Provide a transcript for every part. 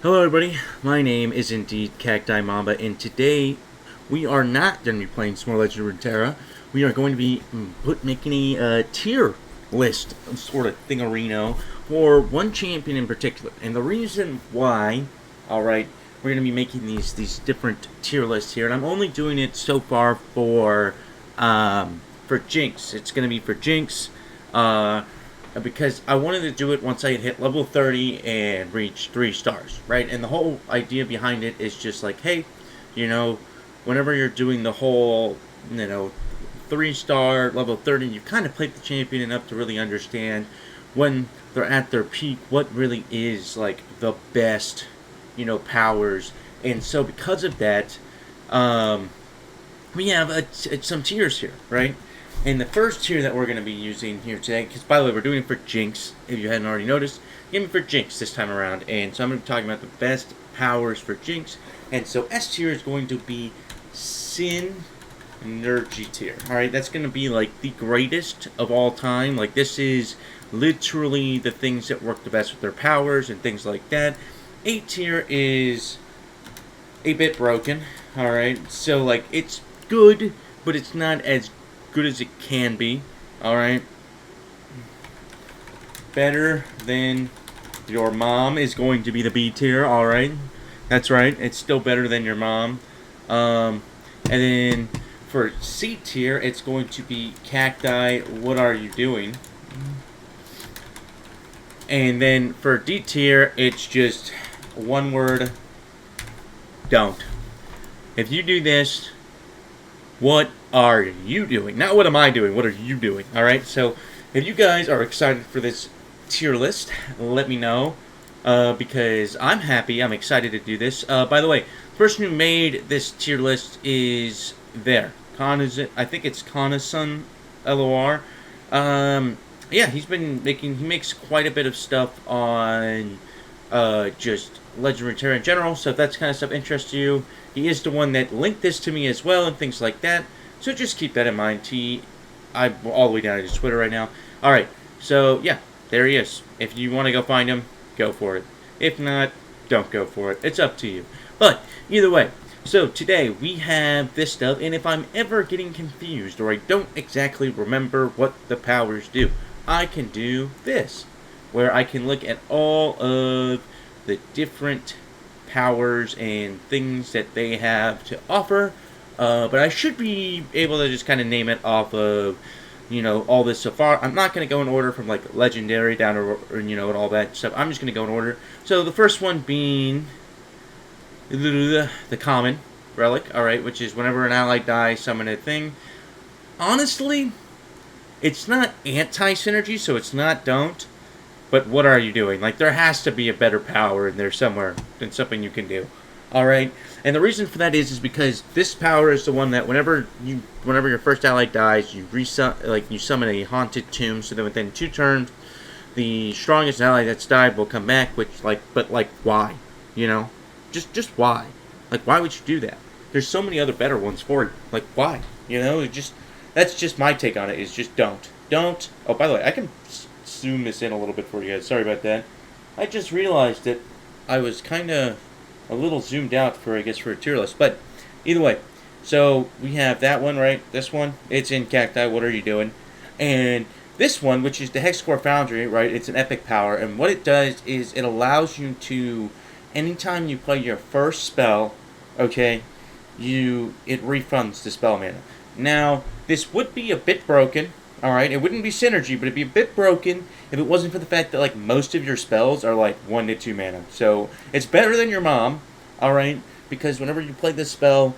Hello everybody, my name is indeed CactiMamba, and today we are not going to be playing Small Legend of Runeterra. We are going to be making a tier list, sort of thingarino, for one champion in particular. And the reason why, alright, we're going to be making these different tier lists here, and I'm only doing it so far for Jinx. It's going to be for Jinx, because I wanted to do it once I had hit level 30 and reached 3 stars, right? And the whole idea behind it is just like, hey, whenever you're doing the whole, 3-star, level 30, you've kind of played the champion enough to really understand when they're at their peak, what really is, like, the best, powers. And so because of that, we have some tiers here, right? And the first tier that we're going to be using here today, because by the way, we're doing it for Jinx, if you hadn't already noticed, give me for Jinx this time around. And so I'm going to be talking about the best powers for Jinx. And so S tier is going to be Synergy tier. Alright, that's going to be like the greatest of all time. Like, this is literally the things that work the best with their powers and things like that. A tier is a bit broken. Alright, so like, it's good, but it's not as good as it can be. Alright, better than your mom is going to be the B tier. Alright, that's right, it's still better than your mom. And then for C tier, it's going to be Cacti, what are you doing? And then for D tier, it's just one word: don't. If you do this, what are you doing? Not what am I doing, what are you doing? Alright, so if you guys are excited for this tier list, let me know. Because I'm happy, I'm excited to do this. By the way, the person who made this tier list is there. I think it's Kanasun LOR. Yeah, he makes quite a bit of stuff on just Legend of Runeterra in general, so if that kind of stuff interests you, he is the one that linked this to me as well and things like that. So just keep that in mind. I'm all the way down to his Twitter right now. Alright, so yeah, there he is. If you want to go find him, go for it. If not, don't go for it. It's up to you. But either way, so today we have this stuff, and if I'm ever getting confused or I don't exactly remember what the powers do, I can do this, where I can look at all of the different powers and things that they have to offer. But I should be able to just kind of name it off of, all this so far. I'm not going to go in order from, like, legendary down to, and all that stuff. I'm just going to go in order. So the first one being the common relic, alright, which is whenever an ally dies, summon a thing. Honestly, it's not anti-synergy, so it's not don't. But what are you doing? Like, there has to be a better power in there somewhere than something you can do. Alright? And the reason for that is because this power is the one that whenever your first ally dies, you summon a haunted tomb, so that within 2 turns, the strongest ally that's died will come back, but why? Just why? Like, why would you do that? There's so many other better ones for you. Like, why? That's just my take on it, is just don't. Don't. Oh, by the way, I can zoom this in a little bit for you guys. Sorry about that. I just realized that I was kind of a little zoomed out for a tier list. But either way, so we have that one, right? This one, it's in Cacti, what are you doing? And this one, which is the Hexcore Foundry, right? It's an epic power, and what it does is it allows you to, anytime you play your first spell, okay, it refunds the spell mana. Now, this would be a bit broken. Alright, it wouldn't be synergy, but it'd be a bit broken if it wasn't for the fact that, like, most of your spells are, like, 1 to 2 mana. So, it's better than your mom, alright, because whenever you play this spell,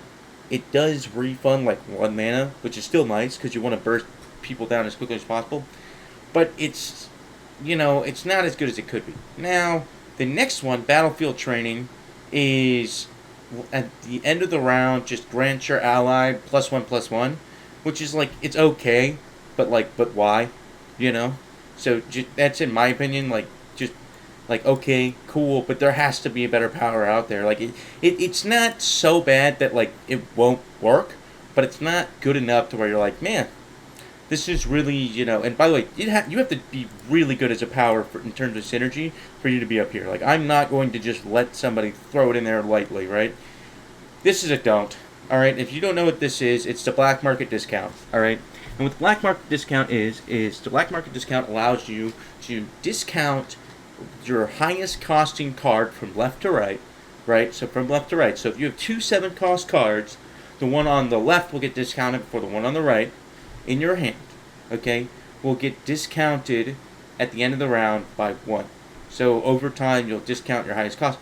it does refund, like, 1 mana, which is still nice, because you want to burst people down as quickly as possible. But it's, it's not as good as it could be. Now, the next one, Battlefield Training, is, at the end of the round, just grant your ally +1/+1, which is, like, it's okay. But why? So that's, in my opinion, okay, cool, but there has to be a better power out there. Like, it's not so bad that, like, it won't work, but it's not good enough to where you're like, man, This is really, you know, and by the way, you have to be really good as a power in terms of synergy for you to be up here. Like, I'm not going to just let somebody throw it in there lightly, right? This is a don't. All right, if you don't know what this is, it's the black market discount. All right, and what the black market discount is the black market discount allows you to discount your highest costing card from left to right, right? So from left to right. So if you have 2 7-cost cards, the one on the left will get discounted before the one on the right in your hand. Okay, will get discounted at the end of the round by 1. So over time, you'll discount your highest cost.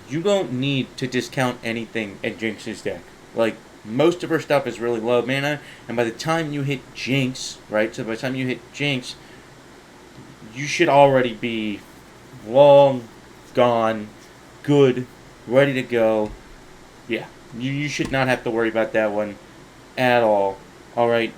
You don't need to discount anything in Jinx's deck. Like, most of her stuff is really low mana, and by the time you hit Jinx, right? So by the time you hit Jinx, you should already be long gone, good, ready to go. Yeah, you should not have to worry about that one at all. Alright,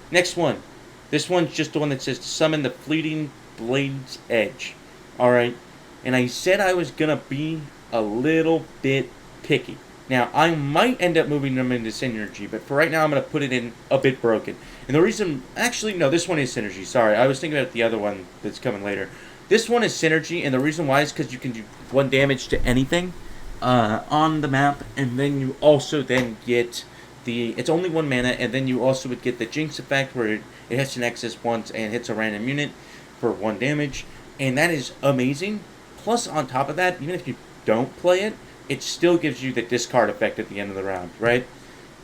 next one. This one's just the one that says to summon the Fleeting Blade's Edge. Alright, and I said I was going to be a little bit picky. Now, I might end up moving them into Synergy, but for right now, I'm going to put it in a bit broken. And the reason... Actually, no, this one is Synergy. Sorry, I was thinking about the other one that's coming later. This one is Synergy, and the reason why is because you can do 1 damage to anything on the map, and then you also then get the... It's only 1 mana, and then you also would get the Jinx effect, where it hits an Nexus once and hits a random unit for 1 damage. And that is amazing. Plus, on top of that, even if you don't play it, it still gives you the discard effect at the end of the round, right?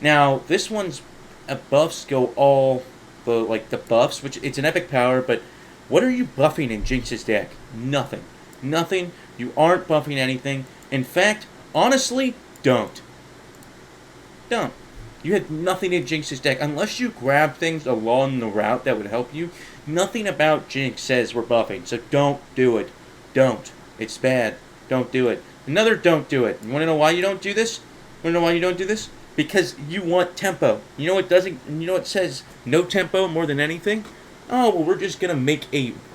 Now, this one's buffs go all the buffs, which it's an epic power, but what are you buffing in Jinx's deck? Nothing. Nothing. You aren't buffing anything. In fact, honestly, don't. Don't. You had nothing in Jinx's deck. Unless you grab things along the route that would help you, nothing about Jinx says we're buffing, so don't do it. Don't. It's bad. Don't do it. Another don't do it. You want to know why you don't do this? Want to know why you don't do this? Because you want tempo. You know what doesn't? You know what says no tempo more than anything? Oh, well, we're just gonna make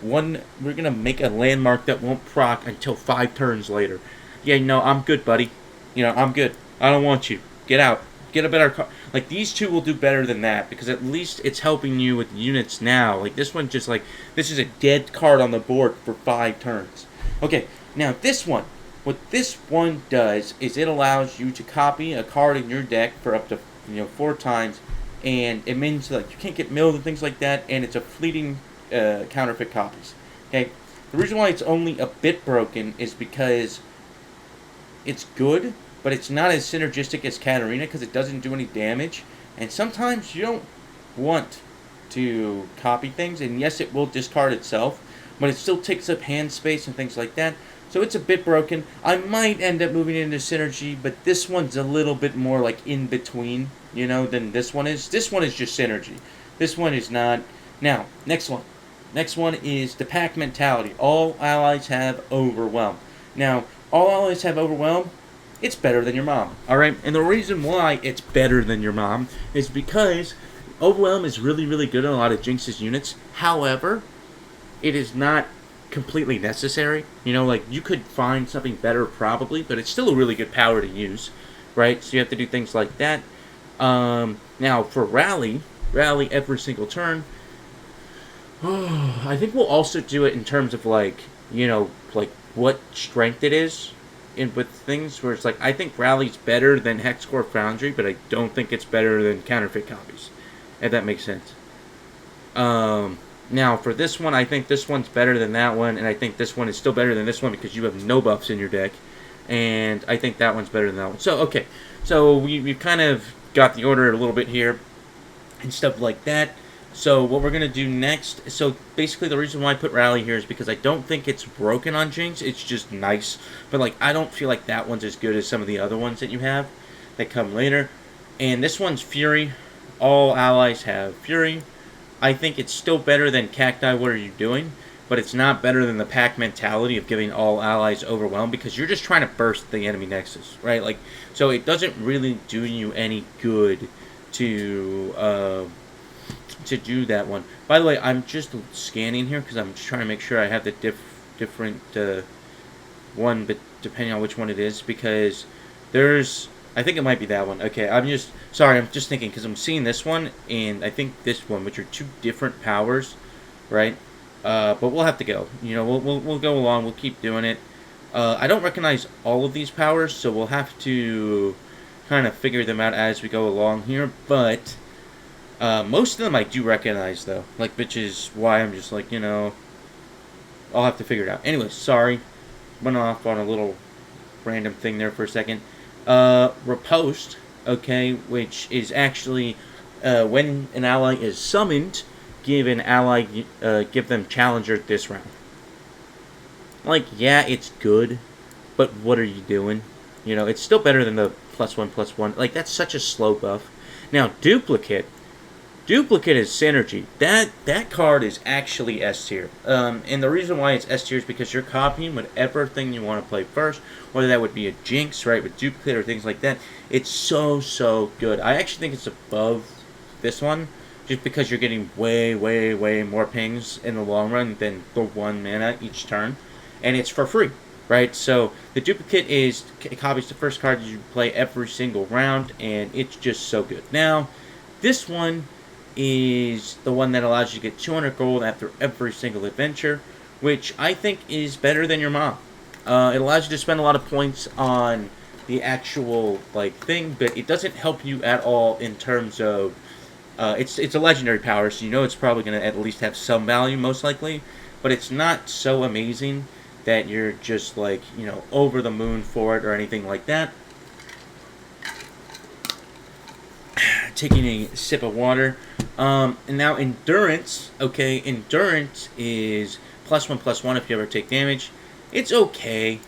We're gonna make a landmark that won't proc until 5 turns later. Yeah, no, I'm good, buddy. You know, I'm good. I don't want you. Get out. Get a better card. Like, these two will do better than that, because at least it's helping you with units now. Like, this one just, like, this is a dead card on the board for 5 turns. Okay, now this one. What this one does is it allows you to copy a card in your deck for up to 4 times, and it means like you can't get milled and things like that, and it's a fleeting counterfeit copies. Okay, the reason why it's only a bit broken is because it's good, but it's not as synergistic as Katarina because it doesn't do any damage, and sometimes you don't want to copy things, and yes, it will discard itself, but it still takes up hand space and things like that. So it's a bit broken. I might end up moving it into Synergy, but this one's a little bit more like in between, than this one is. This one is just Synergy. This one is not. Now, next one. Next one is the pack mentality. All allies have Overwhelm. Now, all allies have Overwhelm. It's better than your mom. Alright? And the reason why it's better than your mom is because Overwhelm is really, really good on a lot of Jinx's units. However, it is not completely necessary. Like, you could find something better probably, but it's still a really good power to use, right? So you have to do things like that. Now for rally every single turn, I think we'll also do it in terms of like what strength it is with things where it's like, I think rally's better than Hexcore Foundry, but I don't think it's better than counterfeit copies, if that makes sense. Now, for this one, I think this one's better than that one, and I think this one is still better than this one because you have no buffs in your deck, and I think that one's better than that one. So, okay, so we've kind of got the order a little bit here and stuff like that. So what we're going to do next, so basically the reason why I put Rally here is because I don't think it's broken on Jinx, it's just nice, but like I don't feel like that one's as good as some of the other ones that you have that come later. And this one's Fury. All allies have Fury. I think it's still better than Cacti, What Are You Doing? But it's not better than the pack mentality of giving all allies Overwhelm, because you're just trying to burst the enemy Nexus, right? Like, so it doesn't really do you any good to do that one. By the way, I'm just scanning here because I'm just trying to make sure I have the different one, but depending on which one it is, because there's I think it might be that one. Okay, I'm just sorry. I'm just thinking because I'm seeing this one and I think this one, which are two different powers, right? But we'll have to go. You know, we'll go along. We'll keep doing it. I don't recognize all of these powers, so we'll have to kind of figure them out as we go along here. But most of them I do recognize, though. Like, which is why I'm just like, you know, I'll have to figure it out. Anyway, sorry. Went off on a little random thing there for a second. Riposte, okay, which is actually when an ally is summoned, give them challenger this round. Like, yeah, it's good, but what are you doing? You know, it's still better than the +1/+1. Like, that's such a slow buff. Now, duplicate is synergy. That card is actually S tier. And the reason why it's S tier is because you're copying whatever thing you want to play first, whether that would be a Jinx, right, with duplicate or things like that. It's so good. I actually think it's above this one, just because you're getting way more pings in the long run than the 1 mana each turn, and it's for free, right? So the duplicate copies the first card you play every single round, and it's just so good. Now, this one is the one that allows you to get 200 gold after every single adventure, which I think is better than your mom. It allows you to spend a lot of points on the actual thing, but it doesn't help you at all in terms of it's a legendary power, so you know it's probably going to at least have some value, most likely, but it's not so amazing that you're just over the moon for it or anything like that. Taking a sip of water. And now endurance. Okay, endurance is +1/+1 if you ever take damage. It's okay.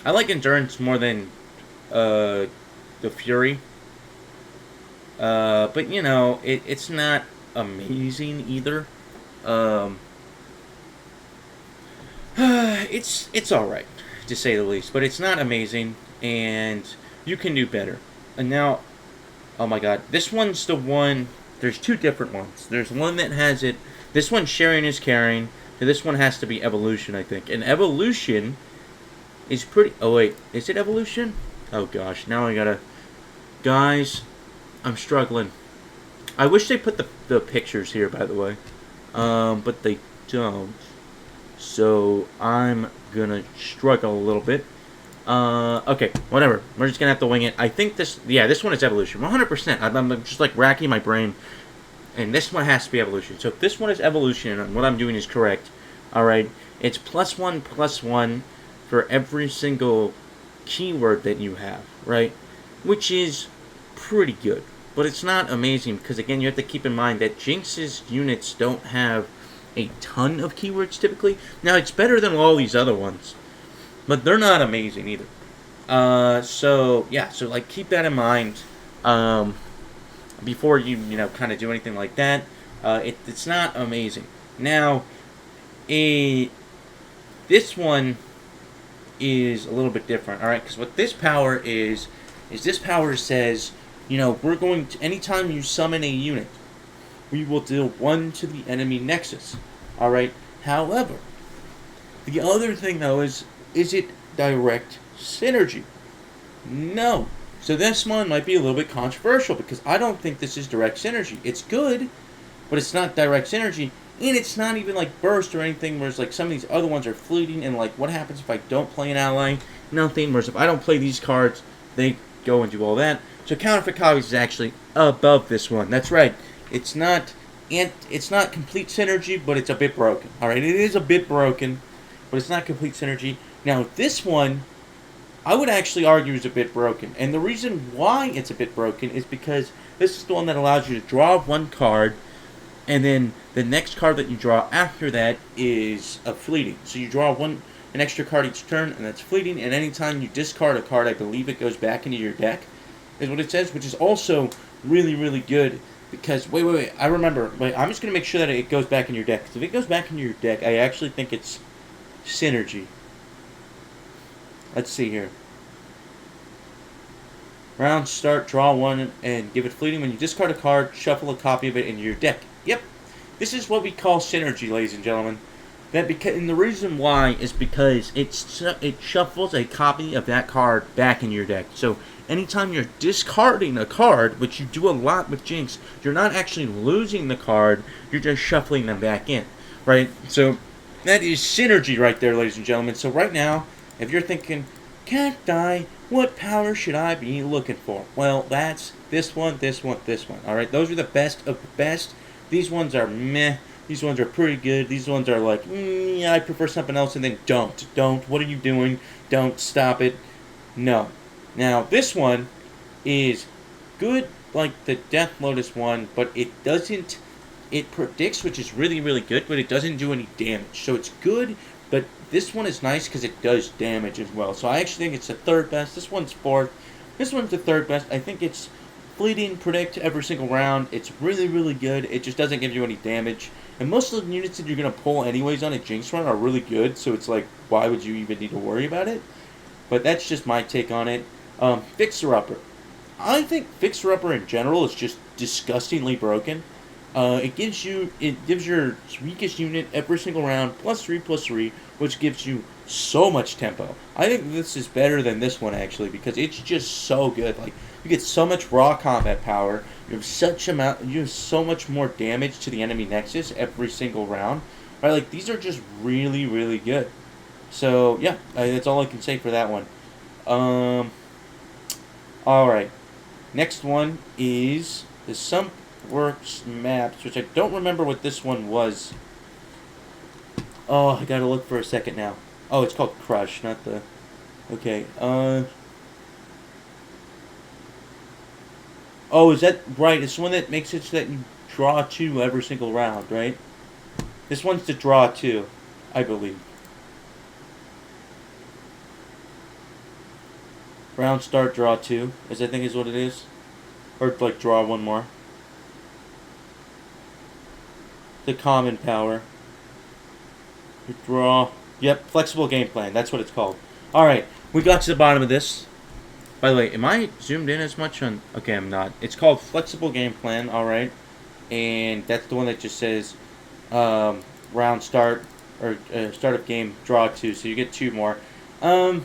I like endurance more than the fury. But you know, it's not amazing either. It's all right, to say the least. But it's not amazing, and you can do better. And now, oh my god, this one's the one. There's two different ones. There's one that has it. This one, sharing is caring. And this one has to be evolution, I think. And evolution is pretty. Oh wait, is it evolution? Oh gosh, now I gotta. Guys, I'm struggling. I wish they put the pictures here, by the way. But they don't. So I'm gonna struggle a little bit. Okay, whatever. We're just gonna have to wing it. I think this one is evolution. 100%. I'm just racking my brain. And this one has to be evolution. So if this one is evolution, and what I'm doing is correct, alright, it's +1/+1 for every single keyword that you have, right? Which is pretty good. But it's not amazing, because again, you have to keep in mind that Jinx's units don't have a ton of keywords typically. Now, it's better than all these other ones, but they're not amazing either. So keep that in mind before you kind of do anything like that. It's not amazing. Now, this one is a little bit different. All right, because what this power is this power says, we're going to, anytime you summon a unit, we will deal 1 to the enemy nexus. All right. However, the other thing though is it direct synergy? No. So this one might be a little bit controversial, because I don't think this is direct synergy. It's good, but it's not direct synergy, and it's not even burst or anything, whereas some of these other ones are fleeting, and what happens if I don't play an ally? Nothing. Whereas if I don't play these cards, they go and do all that. So counterfeit copies is actually above this one. That's right. It's not complete synergy, but it's a bit broken. All right, it is a bit broken, but it's not complete synergy. Now this one, I would actually argue is a bit broken, and the reason why it's a bit broken is because this is the one that allows you to draw 1 card, and then the next card that you draw after that is a fleeting. So you draw an extra card each turn, and that's fleeting. And anytime you discard a card, I believe it goes back into your deck, is what it says, which is also really good. Because, wait, I remember. Wait, I'm just going to make sure that it goes back in your deck. Because if it goes back into your deck, I actually think it's synergy. Let's see here. Round start, draw 1, and give it fleeting. When you discard a card, shuffle a copy of it into your deck. Yep. This is what we call synergy, ladies and gentlemen. And the reason why is because it shuffles a copy of that card back in your deck. So anytime you're discarding a card, which you do a lot with Jinx, you're not actually losing the card, you're just shuffling them back in, right? So that is synergy right there, ladies and gentlemen. So right now, if you're thinking, Cacti, what power should I be looking for? Well, that's this one, this one, this one. All right, those are the best of the best. These ones are meh. These ones are pretty good. These ones are like, yeah, I prefer something else. And then don't. What are you doing? Don't, stop it. No. Now, this one is good like the Death Lotus one, but it doesn't, it predicts, which is really, really good, but it doesn't do any damage. So it's good, but this one is nice because it does damage as well. So I actually think it's the third best. This one's fourth. This one's the third best. I think it's fleeting, predict every single round. It's really, really good. It just doesn't give you any damage. And most of the units that you're going to pull anyways on a Jinx run are really good. So it's like, why would you even need to worry about it? But that's just my take on it. Fixer Upper. I think Fixer Upper in general is just disgustingly broken. It gives your weakest unit every single round +3/+3, which gives you so much tempo. I think this is better than this one actually because it's just so good. Like you get so much raw combat power. You have so much more damage to the enemy nexus every single round. Right? Like these are just really, really good. So yeah, that's all I can say for that one. All right. Next one is the Works Maps, which I don't remember what this one was. Oh, I gotta look for a second now. Oh, it's called Crush, not the... Okay, Oh, is that right? It's the one that makes it so that you draw 2 every single round, right? This one's to draw 2, I believe. Round start, draw 2, I think is what it is. Or, like, draw 1 more. The common power. Draw. Yep, flexible game plan. That's what it's called. Alright, we got to the bottom of this. By the way, am I zoomed in as much on... Okay, I'm not. It's called flexible game plan, alright. And that's the one that just says round start, or start of game, draw 2. So you get 2 more. I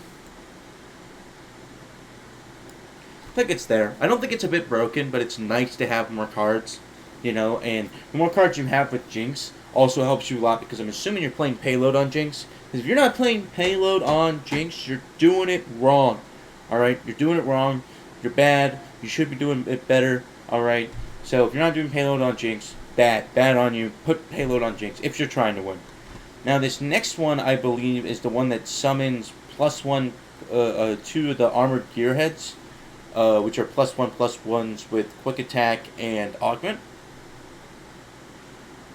think it's there. I don't think it's a bit broken, but it's nice to have more cards. You know, and the more cards you have with Jinx also helps you a lot because I'm assuming you're playing Payload on Jinx. Because if you're not playing Payload on Jinx, you're doing it wrong. Alright? You're doing it wrong. You're bad. You should be doing it better. Alright? So if you're not doing Payload on Jinx, bad. Bad on you. Put Payload on Jinx if you're trying to win. Now this next one, I believe, is the one that summons +1 2 of the Armored Gearheads. Which are +1/+1s with Quick Attack and Augment.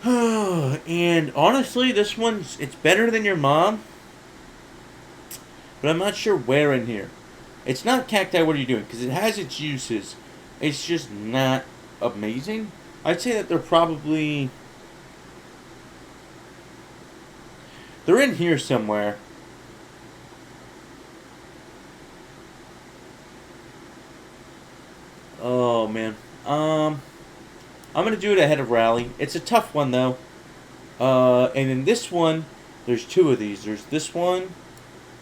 And honestly, this one's, it's better than your mom. But I'm not sure where in here. It's not Cacti, what are you doing? Because it has its uses. It's just not amazing. I'd say that they're probably... They're in here somewhere. Oh, man. I'm going to do it ahead of Rally. It's a tough one, though. And in this one, there's 2 of these. There's this one,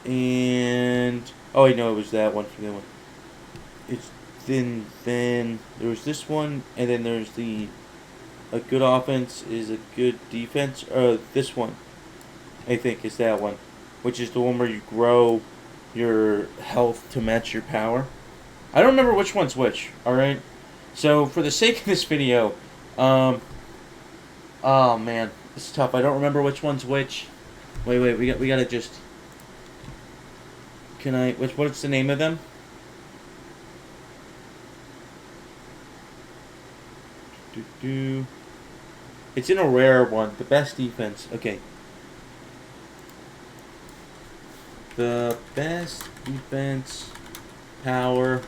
and... Oh, I know it was that one for the one. It's then there was this one, and then there's the... A good offense is a good defense. This one, I think, is that one. Which is the one where you grow your health to match your power. I don't remember which one's which, alright? So, for the sake of this video, oh man, this is tough. I don't remember which one's which. Wait, we gotta just... Can I... What's the name of them? It's in a rare one. The best defense. Okay. The best defense power...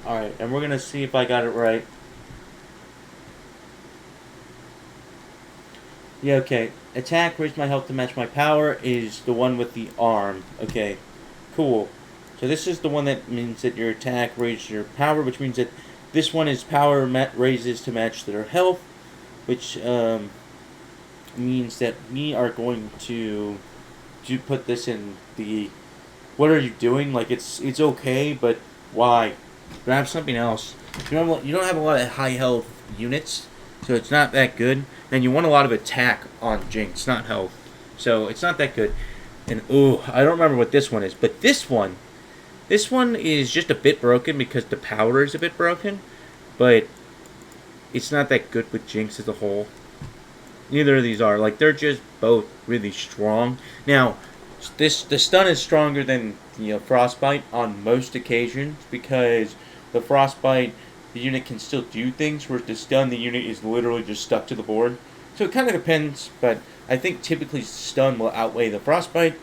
Alright, and we're going to see if I got it right. Yeah, okay. Attack, raise my health to match my power is the one with the arm. Okay, cool. So this is the one that means that your attack raises your power, which means that this one is power raises to match their health, which means that we are going to put this in the what are you doing? Like it's okay, but why? Grab something else. You don't have a lot of high health units, so it's not that good. And you want a lot of attack on Jinx, not health. So it's not that good. And ooh, I don't remember what this one is, but this one is just a bit broken because the power is a bit broken, but it's not that good with Jinx as a whole. Neither of these are. Like, they're just both really strong. Now, the stun is stronger than Frostbite on most occasions because the Frostbite, the unit can still do things, whereas the stun, the unit is literally just stuck to the board. So it kind of depends, but I think typically stun will outweigh the Frostbite.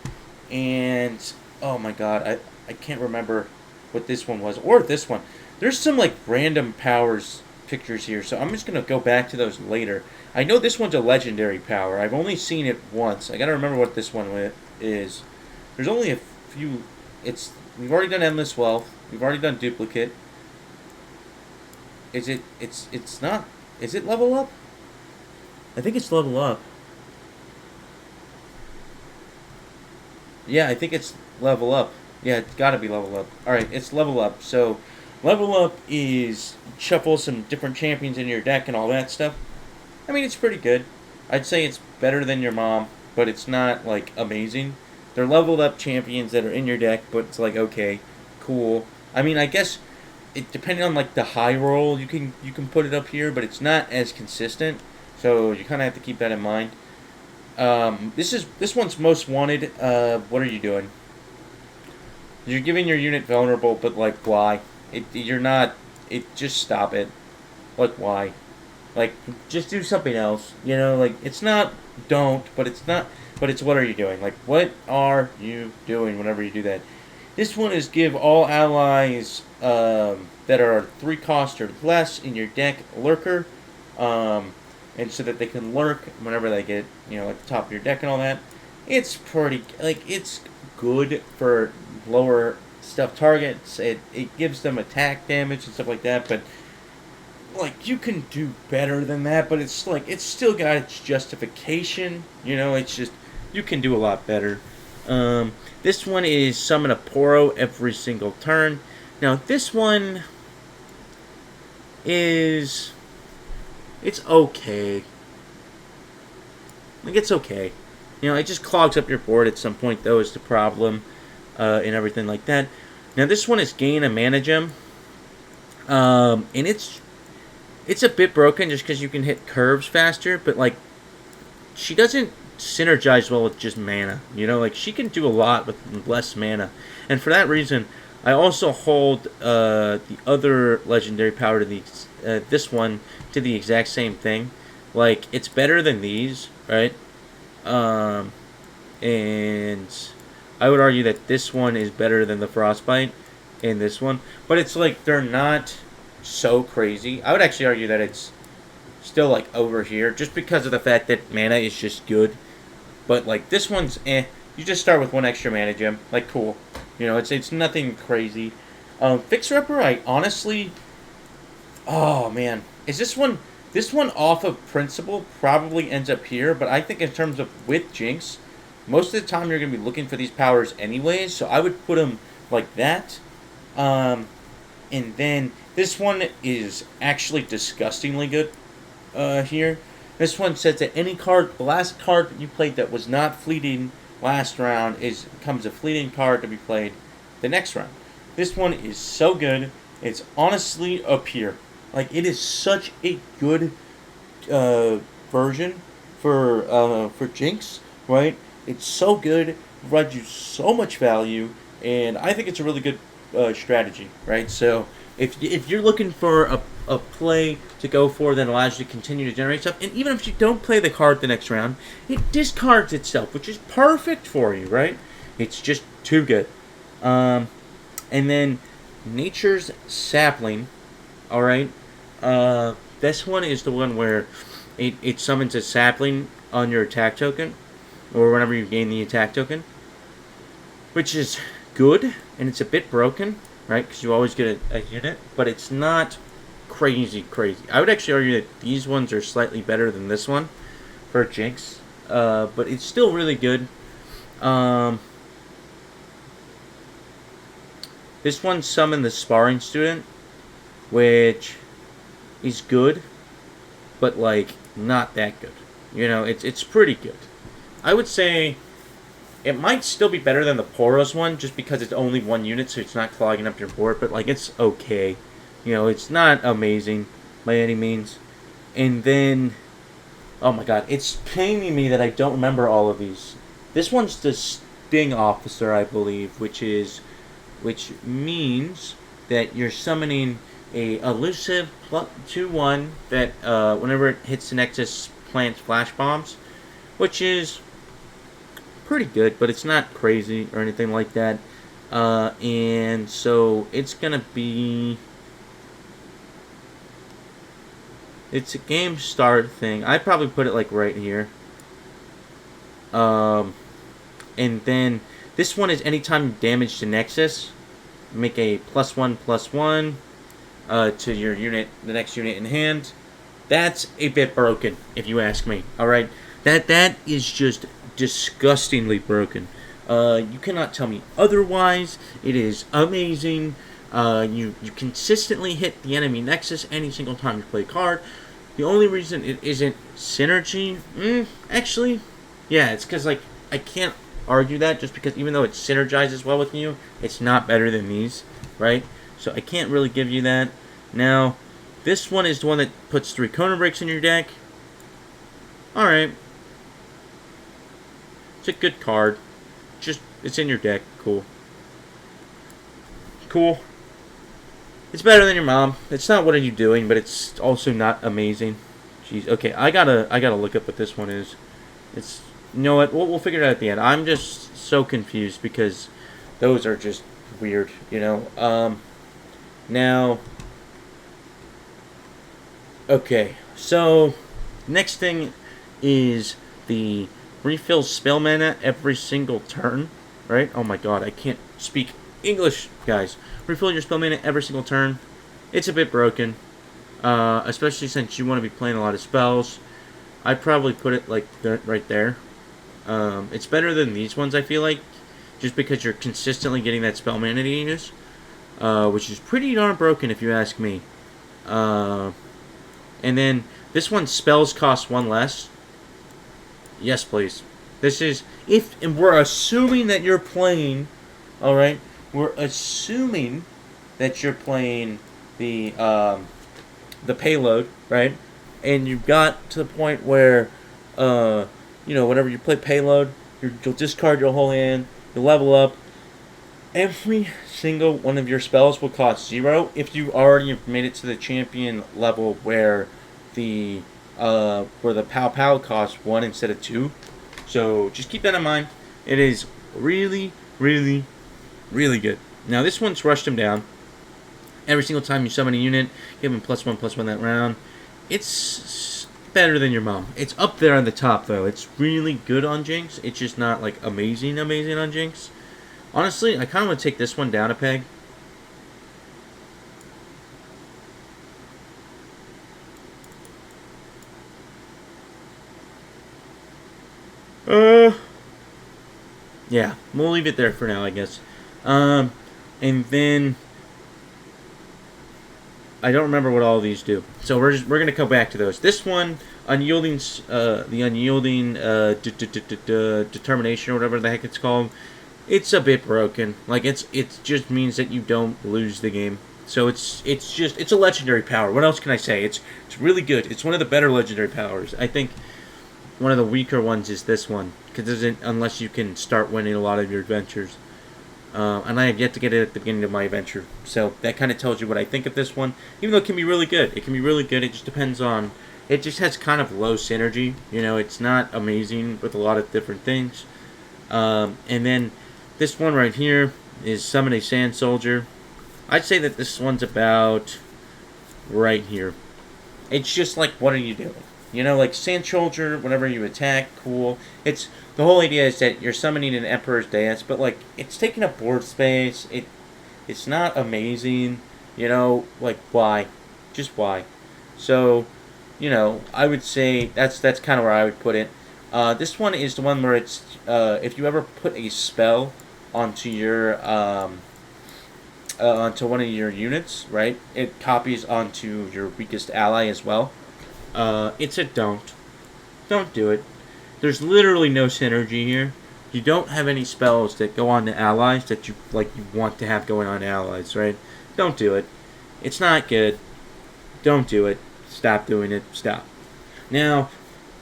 And, oh my god, I can't remember what this one was, or this one. There's some, like, random powers pictures here, so I'm just going to go back to those later. I know this one's a legendary power. I've only seen it once. I got to remember what this one is. There's only a few. We've already done Endless Wealth. We've already done Duplicate. It's not. Is it Level Up? I think it's Level Up. Yeah, I think it's Level Up. Yeah, it's got to be Level Up. Alright, it's Level Up. So, Level Up is shuffle some different champions in your deck and all that stuff. I mean, it's pretty good. I'd say it's better than your mom, but it's not, like, amazing. They're leveled up champions that are in your deck, but it's like, okay, cool. I mean, I guess, depending on, like, the high roll, you can put it up here, but it's not as consistent. So, you kind of have to keep that in mind. This one's most wanted. What are you doing? You're giving your unit vulnerable, but, like, why? You're not... just stop it. Like, why? Like, just do something else. Like, it's not don't, but it's not... But it's what are you doing? Like, what are you doing whenever you do that? This one is give all allies that are 3 cost or less in your deck Lurker. And so that they can lurk whenever they get, at the top of your deck and all that. It's pretty... Like, it's good for lower stuff targets. It gives them attack damage and stuff like that, but... Like, you can do better than that, but it's like, it's still got its justification. It's just, you can do a lot better. This one is summon a Poro every single turn. Now, this one is, it's okay. Like, it's okay. It just clogs up your board at some point, though, is the problem, and everything like that. Now, this one is gain a mana gem. And it's a bit broken just because you can hit curves faster, but, like, she doesn't synergize well with just mana. Like, she can do a lot with less mana. And for that reason, I also hold the other legendary power to this one to the exact same thing. Like, it's better than these, right? And I would argue that this one is better than the Frostbite in this one. But it's like, they're not... so crazy. I would actually argue that it's still like over here just because of the fact that mana is just good. But like this one's you just start with 1 extra mana gem. Like cool. It's nothing crazy. Fixer Upper, I honestly oh man. Is this one off of principle probably ends up here, but I think in terms of with Jinx, most of the time you're gonna be looking for these powers anyways, so I would put them like that. And then this one is actually disgustingly good here. This one says that any card, the last card that you played that was not fleeting last round becomes a fleeting card to be played the next round. This one is so good. It's honestly up here. Like, it is such a good version for Jinx, right? It's so good, provides you so much value, and I think it's a really good strategy, right? So if you're looking for a play to go for that allows you to continue to generate stuff, and even if you don't play the card the next round, it discards itself, which is perfect for you, right? It's just too good. And then Nature's Sapling, all right. This one is the one where it summons a sapling on your attack token, or whenever you gain the attack token, which is good, and it's a bit broken, right? Because you always get a unit, but it's not crazy. I would actually argue that these ones are slightly better than this one for Jinx. but it's still really good. Um, this one summoned the Sparring Student, which is good, but like not that good. You know, it's pretty good. I would say it might still be better than the Poros one, just because it's only one unit, so it's not clogging up your board. But like, it's okay. You know, it's not amazing by any means. And then, oh my god, it's paining me that I don't remember all of these. This one's the Sting Officer, I believe, which means that you're summoning a elusive 2/1 that whenever it hits the Nexus plants flash bombs, which is pretty good, but it's not crazy or anything like that. And so it's gonna be. It's a game start thing. I'd probably put it like right here. And then this one is anytime you damage to Nexus, make a +1/+1 to your unit, the next unit in hand. That's a bit broken, if you ask me. All right, that is just disgustingly broken. You cannot tell me otherwise. It is amazing. You consistently hit the enemy Nexus any single time you play a card. The only reason it isn't synergy, actually, yeah, it's because like I can't argue that, just because even though it synergizes well with you, it's not better than these, right? So I can't really give you that. Now, this one is the one that puts 3 Corner Breaks in your deck. Alright. It's a good card. Just, it's in your deck. Cool. Cool. It's better than your mom. It's not what are you doing, but it's also not amazing. Jeez. Okay, I gotta look up what this one is. It's, you know what? We'll figure it out at the end. I'm just so confused because those are just weird, you know. Now, okay. So next thing is the refill spell mana every single turn, right? Oh my god, I can't speak English, guys. Refill your spell mana every single turn. It's a bit broken, especially since you want to be playing a lot of spells. I'd probably put it like right there. It's better than these ones, I feel like, just because you're consistently getting that spell mana to use, which is pretty darn broken if you ask me. And then this one, spells cost 1 less. Yes, please. This is and we're assuming that you're playing. All right. We're assuming that you're playing the payload, right? And you've got to the point where, whenever you play payload, you'll discard your whole hand, you'll level up. Every single one of your spells will cost 0 if you already have made it to the champion level where the Pow Pow costs 1 instead of 2. So just keep that in mind. It is really, really, really good. Now this one's rushed him down. Every single time you summon a unit, give him +1/+1 that round. It's better than your mom. It's up there on the top though. It's really good on Jinx. It's just not like amazing on Jinx. Honestly, I kind of want to take this one down a peg. Yeah, we'll leave it there for now, I guess. And then I don't remember what all of these do, so we're gonna come back to those. This one, unyielding, the unyielding determination or whatever the heck it's called. It's a bit broken. Like it just means that you don't lose the game. So it's a legendary power. What else can I say? It's really good. It's one of the better legendary powers. I think one of the weaker ones is this one, because unless you can start winning a lot of your adventures. And I have yet to get it at the beginning of my adventure. So that kind of tells you what I think of this one. Even though it can be really good. It can be really good. It just depends on... It just has kind of low synergy. You know, it's not amazing with a lot of different things. And then this one right here is Summon a Sand Soldier. I'd say that this one's about right here. It's just like, what are you doing? You know, like Sand Soldier, whenever you attack, cool. The whole idea is that you're summoning an Emperor's Dance, but like it's taking up board space. It's not amazing. You know, like why? Just why? So, you know, I would say that's kind of where I would put it. This one is the one where it's if you ever put a spell onto your onto one of your units, right? It copies onto your weakest ally as well. It's a don't. Don't do it. There's literally no synergy here. You don't have any spells that go on to allies that you want to have going on to allies, right? Don't do it. It's not good. Don't do it. Stop doing it. Stop. Now,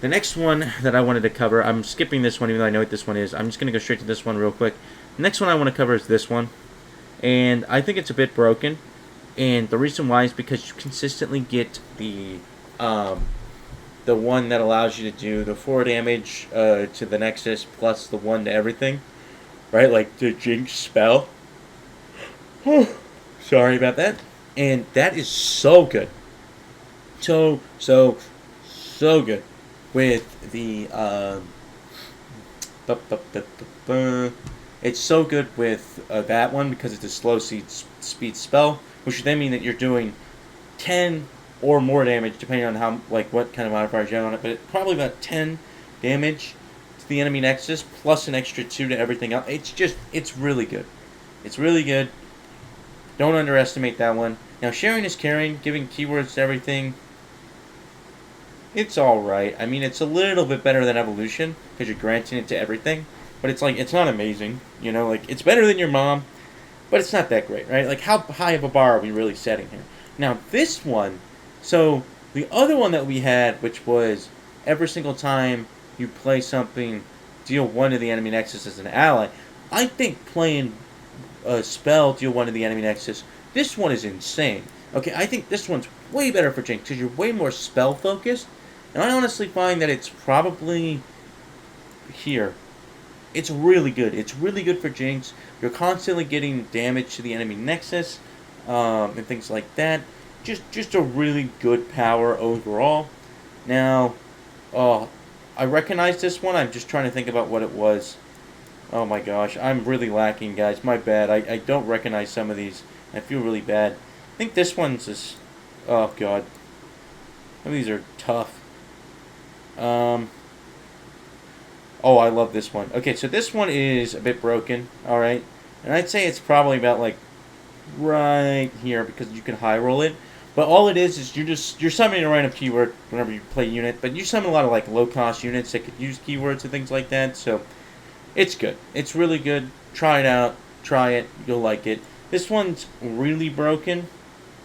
the next one that I wanted to cover, I'm skipping this one even though I know what this one is. I'm just going to go straight to this one real quick. The next one I want to cover is this one. And I think it's a bit broken. And the reason why is because you consistently get the one that allows you to do the 4 damage to the Nexus plus the 1 to everything. Right? Like the Jinx spell. Sorry about that. And that is so good. So good. With the it's so good with that one because it's a slow speed spell, which would then mean that you're doing 10 or more damage depending on how what kind of modifiers you have on it, but it's probably about 10 damage to the enemy Nexus plus an extra 2 to everything else. It's really good. It's really good. Don't underestimate that one. Now, sharing is caring, giving keywords to everything. It's alright. I mean, it's a little bit better than Evolution, because you're granting it to everything. But it's not amazing. It's better than your mom, but it's not that great, right? How high of a bar are we really setting here? Now, this one, so the other one that we had, which was every single time you play something, deal 1 to the enemy Nexus as an ally. I think playing a spell, deal 1 to the enemy Nexus, this one is insane. Okay, I think this one's way better for Jinx, because you're way more spell focused. And I honestly find that it's probably here. It's really good. It's really good for Jinx. You're constantly getting damage to the enemy Nexus, and things like that. Just a really good power overall. Now, I recognize this one. I'm just trying to think about what it was. Oh my gosh, I'm really lacking, guys. My bad. I don't recognize some of these. I feel really bad. I think this one's just... Oh god. Some of these are tough. Oh, I love this one. Okay, so this one is a bit broken, alright? And I'd say it's probably about, right here, because you can high roll it. But all it is you're summoning a random keyword whenever you play a unit. But you summon a lot of, low-cost units that could use keywords and things like that. So, it's good. It's really good. Try it out. Try it. You'll like it. This one's really broken.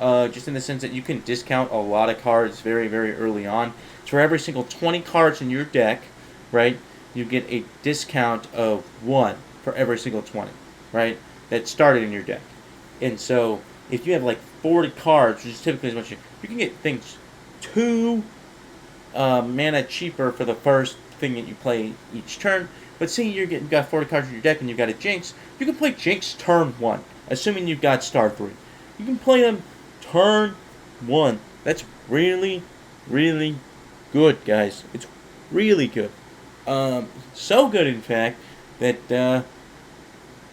Just in the sense that you can discount a lot of cards very, very early on. So for every single 20 cards in your deck, right, you get a discount of 1 for every single 20, right, that started in your deck. And so if you have 40 cards, which is typically as much, you can get things 2 mana cheaper for the first thing that you play each turn. But say you've got 40 cards in your deck and you've got a Jinx, you can play Jinx turn 1, assuming you've got star 3. You can play them turn 1. That's really, really good, guys. It's really good. So good, in fact, that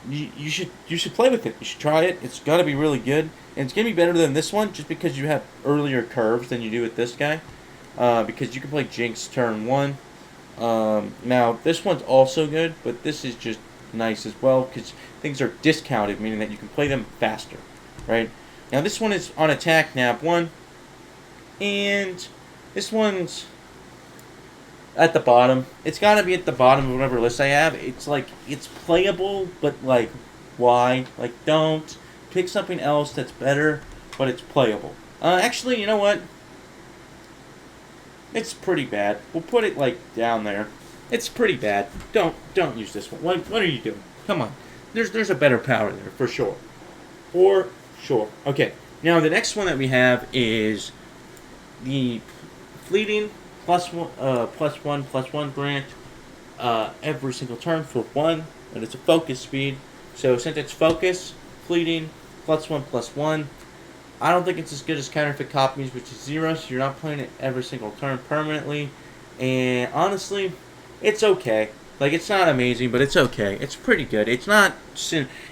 you should play with it. You should try it. It's got to be really good, and it's gonna be better than this one, just because you have earlier curves than you do with this guy. Because you can play Jinx turn 1. Now this one's also good, but this is just nice as well because things are discounted, meaning that you can play them faster, right? Now this one is on attack nab 1, and this one's at the bottom. It's got to be at the bottom of whatever list I have. It's it's playable, but why? Don't pick something else that's better, but it's playable. Actually, you know what? It's pretty bad. We'll put it down there. It's pretty bad. Don't use this one. What are you doing? Come on. There's a better power there for sure. For sure. Okay. Now the next one that we have is the fleeting +1/+1 grant every single turn for 1, and it's a focus speed. So since it's focus, fleeting, +1/+1. I don't think it's as good as counterfeit copies, which is 0, so you're not playing it every single turn permanently. And honestly, it's okay. It's not amazing, but it's okay. It's pretty good. It's not.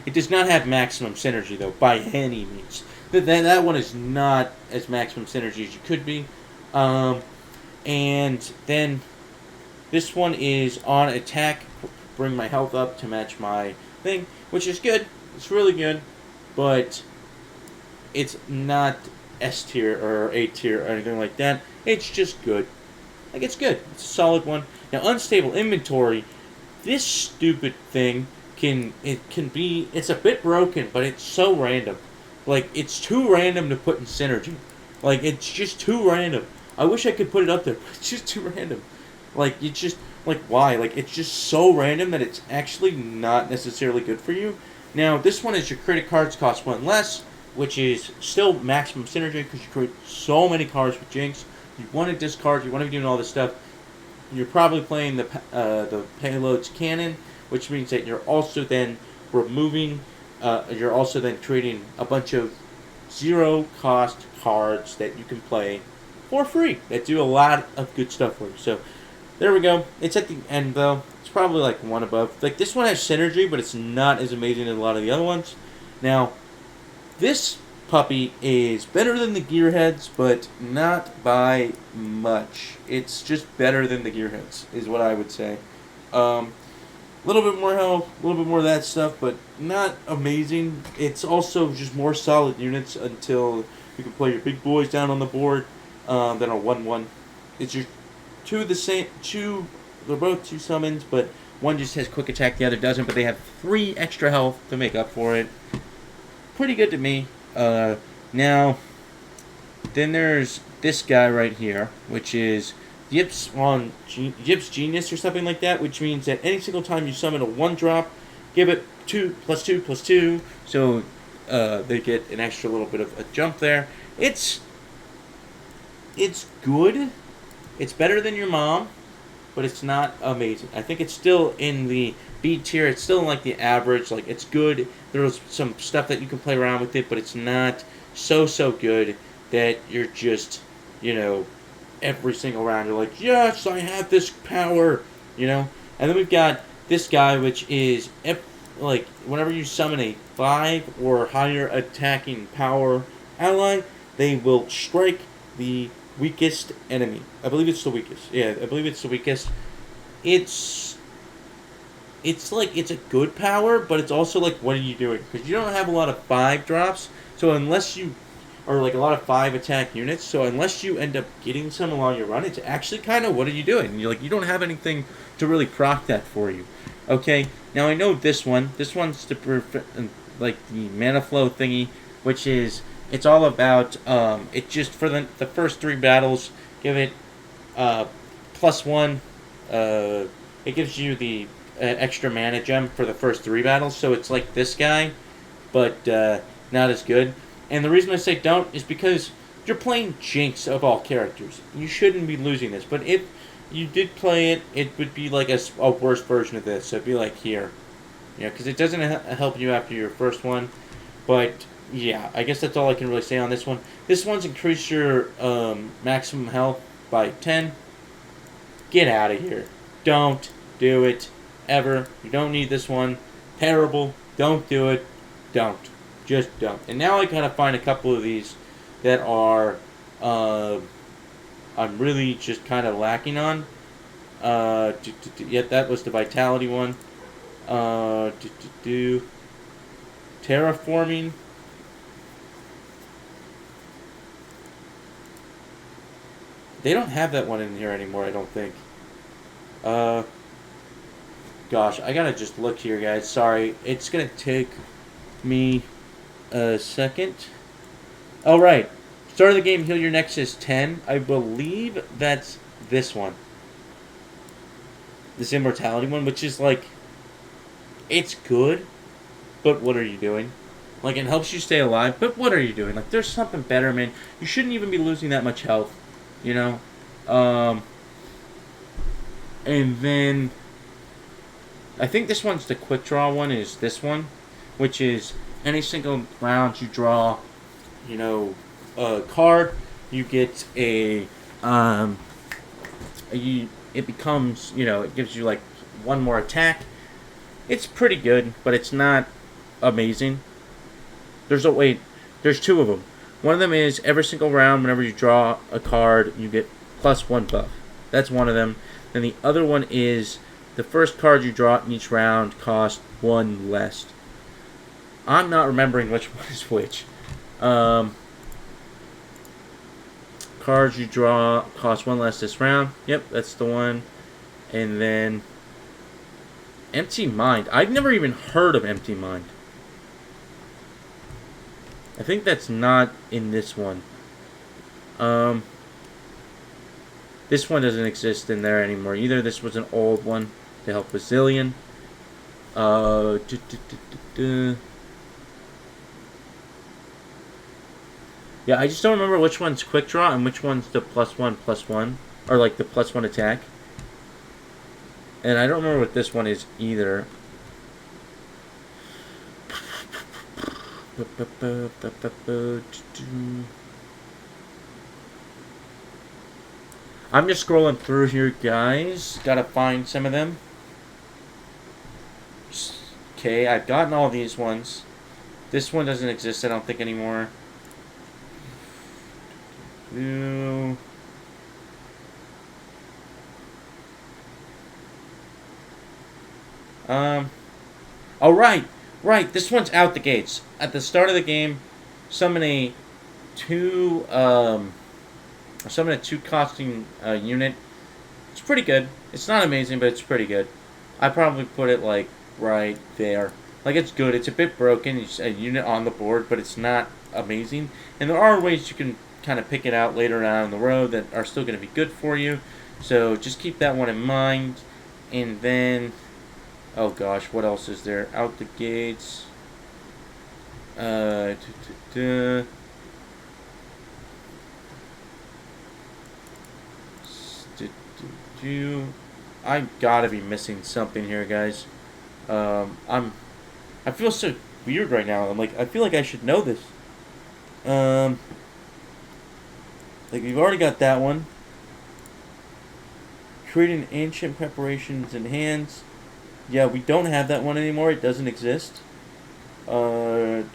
It does not have maximum synergy though, by any means. That one is not as maximum synergy as you could be. And then This one is on attack, bring my health up to match my thing, which is good. It's really good, but it's not S tier or A tier or anything like that. It's just good. Like, it's good. It's a solid one. Now, unstable inventory. This stupid thing it's a bit broken, but it's so random. Like, it's too random to put in synergy. Like, it's just too random. I wish I could put it up there, but it's just too random. Like, it's just, like, why? Like, it's just so random that it's actually not necessarily good for you. Now, this one is your credit cards cost one less, which is still maximum synergy because you create so many cards with Jinx. You want to discard, you want to be doing all this stuff. You're probably playing the payload's cannon, which means that you're also then removing, you're also then creating a bunch of zero cost cards that you can play for free that do a lot of good stuff for you. So there we go. It's at the end though. It's probably like one above. Like, this one has synergy, but it's not as amazing as a lot of the other ones. Now, this puppy is better than the Gearheads, but not by much. It's just better than the Gearheads, is what I would say. A little bit more health, a little bit more of that stuff, but not amazing. It's also just more solid units until you can play your big boys down on the board than a 1-1. It's your they're both 2 summons, but one just has quick attack, the other doesn't, but they have 3 extra health to make up for it. Pretty good to me. Now, then there's this guy right here, which is Yip's Genius or something like that, which means that any single time you summon a 1-drop, give it 2+2+2, so they get an extra little bit of a jump there. It's good. It's better than your mom, but it's not amazing. I think it's still in the B tier. It's still in like the average. Like, it's good. There's some stuff that you can play around with it, but it's not so good that you're just, every single round you're like, yes, I have this power, And then we've got this guy, which is, like, whenever you summon a 5 or higher attacking power ally, they will strike the weakest enemy. I believe it's the weakest. Yeah, I believe it's the weakest. It's a good power, but it's also like, what are you doing? Because you don't have a lot of 5 drops, so unless you, or like a lot of 5 attack units, so unless you end up getting some along your run, it's actually kind of, what are you doing? And you don't have anything to really proc that for you. Okay, now I know this one. This one's like the mana flow thingy, which is, it's all about, it just, for the first 3 battles, give it +1, it gives you the extra mana gem for the first 3 battles, so it's like this guy, but not as good. And the reason I say don't is because you're playing Jinx of all characters. You shouldn't be losing this, but if you did play it, it would be like a worse version of this, so it'd be like here. Because it doesn't help you after your first one, but yeah, I guess that's all I can really say on this one. This one's increased your maximum health by 10. Get out of here. Don't do it. Ever. You don't need this one. Terrible. Don't do it. Don't. Just don't. And now I gotta find a couple of these that are I'm really just kind of lacking on. Yeah, that was the Vitality one. Terraforming. They don't have that one in here anymore, I don't think. Gosh, I gotta just look here, guys. Sorry. It's gonna take me a second. Oh, right. Start of the game, heal your Nexus 10. I believe that's this one. This Immortality one, which is like, it's good, but what are you doing? Like, it helps you stay alive, but what are you doing? Like, there's something better, man. You shouldn't even be losing that much health, And then I think this one's the quick draw one, is this one, which is any single round you draw, a card, you get it becomes, it gives you like 1 more attack. It's pretty good, but it's not amazing. There's 2 of them. One of them is every single round, whenever you draw a card, you get +1 buff. That's one of them. And the other one is the first card you draw in each round costs 1 less. I'm not remembering which one is which. Cards you draw cost 1 less this round. Yep, that's the one. And then Empty Mind. I've never even heard of Empty Mind. I think that's not in this one. This one doesn't exist in there anymore either. This was an old one to help with Zillion. Yeah, I just don't remember which one's Quick Draw and which one's the +1/+1. Or like the +1 attack. And I don't remember what this one is either. I'm just scrolling through here, guys. Gotta find some of them. Okay, I've gotten all these ones. This one doesn't exist, I don't think, anymore. Oh, right. This one's out the gates. At the start of the game, summon a 2 costing unit. It's pretty good. It's not amazing, but it's pretty good. I probably put it like right there. Like, it's good. It's a bit broken. It's a unit on the board, but it's not amazing. And there are ways you can kind of pick it out later down the road that are still going to be good for you. So just keep that one in mind. And then, oh gosh, what else is there? Out the gates. I gotta be missing something here, guys. I feel so weird right now. I feel like I should know this. Like, we've already got that one. Creating ancient preparations in hands. Yeah, we don't have that one anymore. It doesn't exist. We've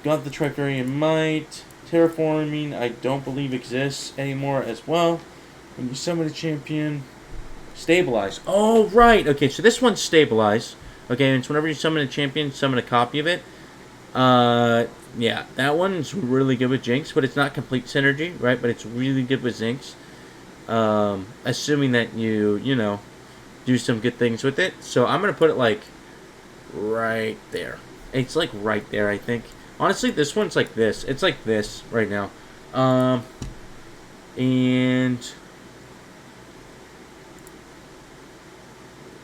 got the Trifarian Might. Terraforming, I don't believe exists anymore as well. When you summon a champion, stabilize. Oh, right. Okay, so this one's stabilize. Okay, and so whenever you summon a champion, summon a copy of it. Yeah, that one's really good with Jinx, but it's not complete synergy, right? But it's really good with Jinx. Assuming that you know, do some good things with it. So I'm going to put it, like, right there. It's, like, right there, I think. Honestly, this one's like this. It's like this right now. And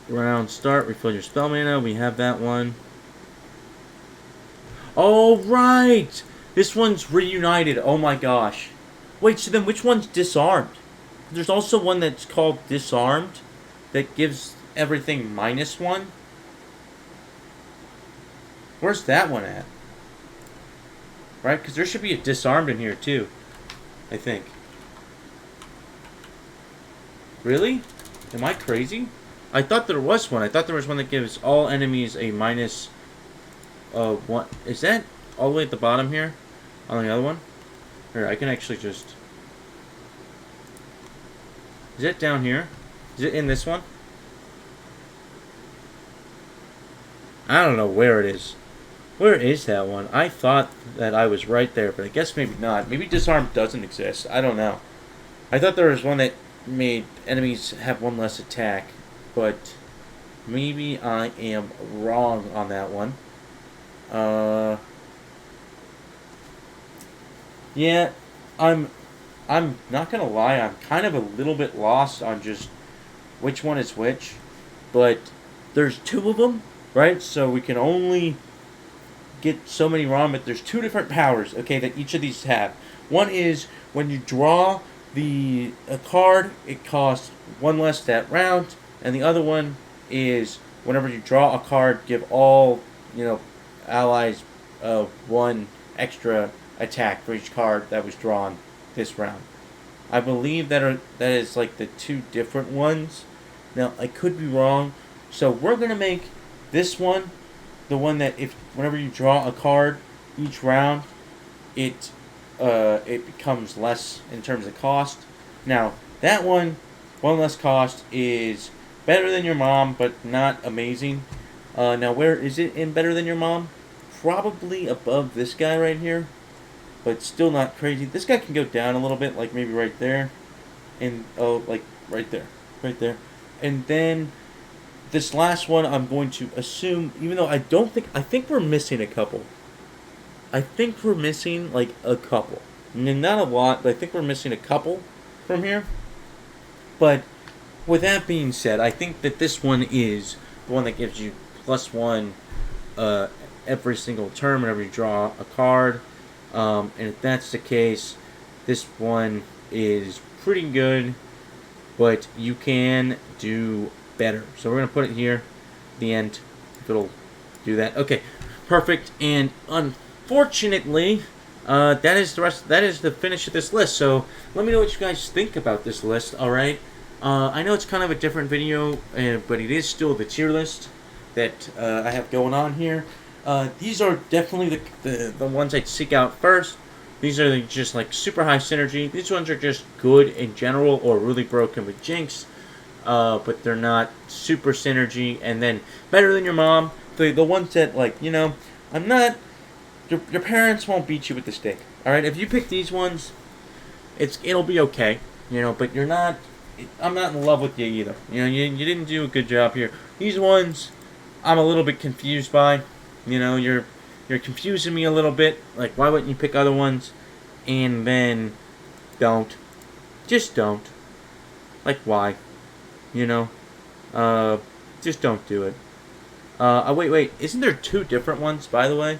round start, refill your spell mana. We have that one. Oh, right! This one's reunited. Oh my gosh. Wait, so then which one's disarmed? There's also one that's called disarmed that gives everything -1. Where's that one at? Right? Because there should be a disarmed in here too, I think. Really? Am I crazy? I thought there was one. I thought there was one that gives all enemies a -1. Is that all the way at the bottom here? On the other one? Here, I can actually just... Is it down here? Is it in this one? I don't know where it is. Where is that one? I thought that I was right there, but I guess maybe not. Maybe disarm doesn't exist. I don't know. I thought there was one that made enemies have 1 less attack, but maybe I am wrong on that one. Yeah, I'm not gonna lie. I'm kind of a little bit lost on just which one is which, but there's 2 of them, right? So we can only get so many wrong, but there's 2 different powers, okay, that each of these have. One is when you draw a card, it costs 1 less that round, and the other one is whenever you draw a card, give all, allies 1 extra attack for each card that was drawn this round. I believe that is like the 2 different ones. Now, I could be wrong, so we're going to make this one the one that whenever you draw a card each round, it becomes less in terms of cost. Now, that one less cost, is better than your mom, but not amazing. Now, where is it in better than your mom? Probably above this guy right here, but still not crazy. This guy can go down a little bit, like maybe right there, and oh, like right there, right there. And then this last one, I'm going to assume, even though I think we're missing a couple. I think we're missing like a couple. Not a lot, but I think we're missing a couple from here. But with that being said, I think that this one is the one that gives you +1 every single turn whenever you draw a card. And if that's the case, this one is pretty good, but you can do better. So we're going to put it here at the end, if it'll do that. Okay, perfect. And unfortunately, that is the finish of this list. So let me know what you guys think about this list. All right. I know it's kind of a different video, but it is still the tier list that I have going on here. These are definitely the ones I'd seek out first. These are just like super high synergy. These ones are just good in general or really broken with Jinx, but they're not super synergy. And then better than your mom. The ones that, like, you know, I'm not. Your parents won't beat you with the stick. All right, if you pick these ones, it'll be okay. You know, but you're not. I'm not in love with you either. You know, you didn't do a good job here. These ones, I'm a little bit confused by. You know, you're confusing me a little bit. Like, why wouldn't you pick other ones? And then don't. Just don't. Like, why? You know? Just don't do it. Wait. Isn't there 2 different ones, by the way?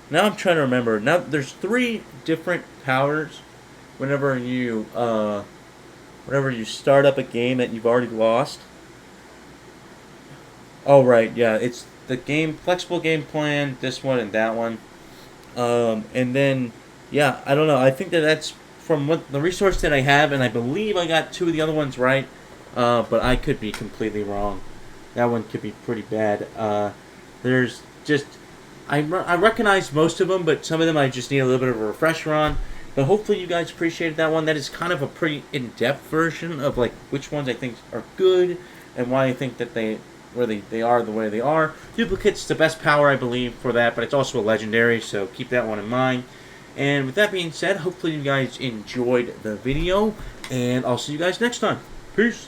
Now I'm trying to remember. Now, there's 3 different powers whenever you start up a game that you've already lost. Oh, right, yeah, it's the flexible game plan, this one and that one. And then, yeah, I don't know. I think that's from the resource that I have, and I believe I got 2 of the other ones right, but I could be completely wrong. That one could be pretty bad. There's just, I recognize most of them, but some of them I just need a little bit of a refresher on. But hopefully you guys appreciated that one. That is kind of a pretty in-depth version of like which ones I think are good and why I think that they are the way they are. Duplicate's the best power, I believe, for that, but it's also a legendary, so keep that one in mind. And with that being said, hopefully you guys enjoyed the video, and I'll see you guys next time. Peace!